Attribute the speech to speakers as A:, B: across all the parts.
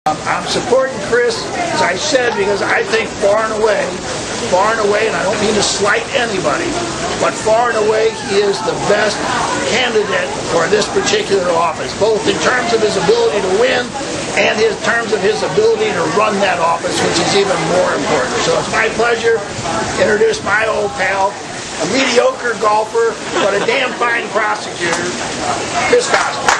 A: I'm supporting Chris, as I said, because I think far and away, and I don't mean to slight anybody, but far and away he is the best candidate for this particular office, both in terms of his ability to win and in terms of his ability to run that office, which is even more important. So it's my pleasure to introduce my old pal, a mediocre golfer, but a damn fine prosecutor, Chris Koster.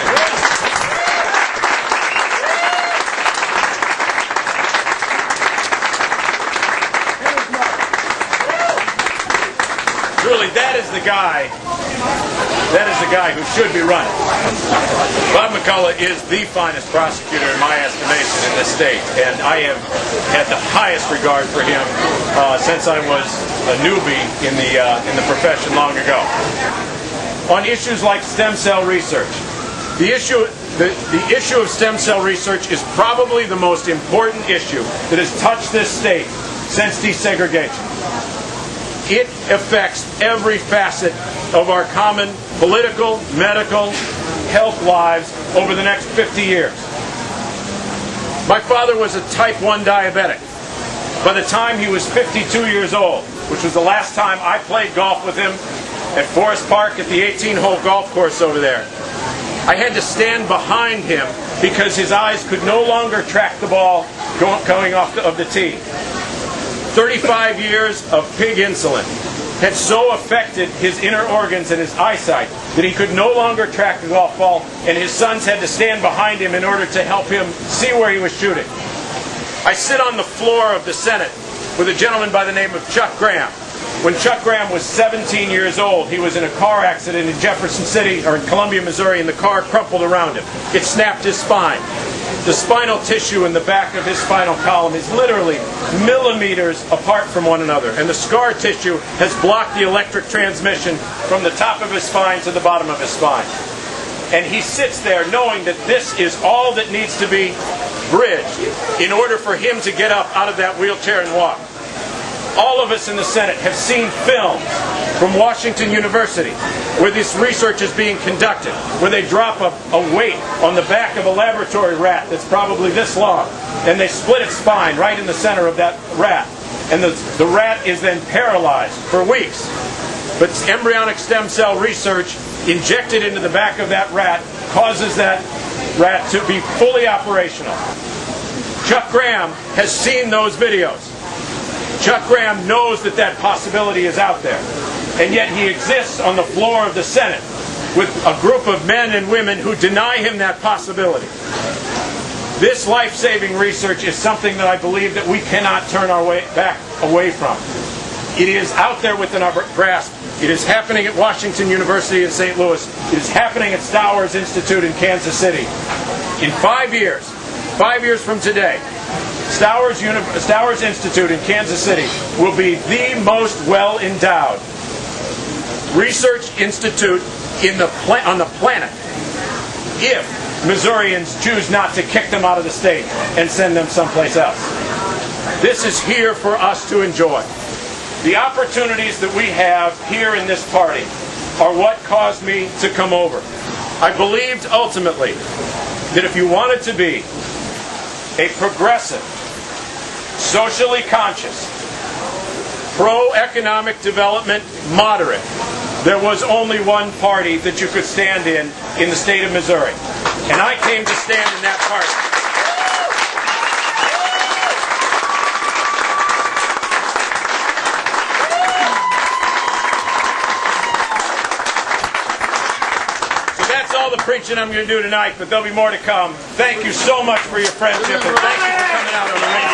B: Really, that is the guy who should be running. Bob McCulloch is the finest prosecutor in my estimation in this state, and I have had the highest regard for him since I was a newbie in the profession long ago. On issues like stem cell research, the issue of stem cell research is probably the most important issue that has touched this state since desegregation. It affects every facet of our common political, medical, health lives over the next 50 years. My father was a type 1 diabetic. By the time he was 52 years old, which was the last time I played golf with him at Forest Park at the 18-hole golf course over there, I had to stand behind him because his eyes could no longer track the ball going off of the tee. 35 years of pig insulin had so affected his inner organs and his eyesight that he could no longer track the golf ball, and his sons had to stand behind him in order to help him see where he was shooting. I sit on the floor of the Senate with a gentleman by the name of Chuck Graham. When Chuck Graham was 17 years old, he was in a car accident in Jefferson City, or in Columbia, Missouri, and the car crumpled around him. It snapped his spine. The spinal tissue in the back of his spinal column is literally millimeters apart from one another, and the scar tissue has blocked the electric transmission from the top of his spine to the bottom of his spine. And he sits there knowing that this is all that needs to be bridged in order for him to get up out of that wheelchair and walk. All of us in the Senate have seen films from Washington University where this research is being conducted, where they drop a weight on the back of a laboratory rat that's probably this long, and they split its spine right in the center of that rat. And the rat is then paralyzed for weeks. But embryonic stem cell research injected into the back of that rat causes that rat to be fully operational. Chuck Graham has seen those videos. Chuck Graham knows that that possibility is out there, and yet he exists on the floor of the Senate with a group of men and women who deny him that possibility. This life-saving research is something that I believe that we cannot turn our back away from. It is out there within our grasp. It is happening at Washington University in St. Louis. It is happening at Stowers Institute in Kansas City. In 5 years from today, Stowers Institute in Kansas City will be the most well-endowed research institute on the planet if Missourians choose not to kick them out of the state and send them someplace else. This is here for us to enjoy. The opportunities that we have here in this party are what caused me to come over. I believed ultimately that if you wanted to be a progressive, socially conscious, pro-economic development moderate, there was only one party that you could stand in the state of Missouri. And I came to stand in that party. So that's all the preaching I'm going to do tonight, but there'll be more to come. Thank you so much for your friendship, and thank you for coming out on the radio.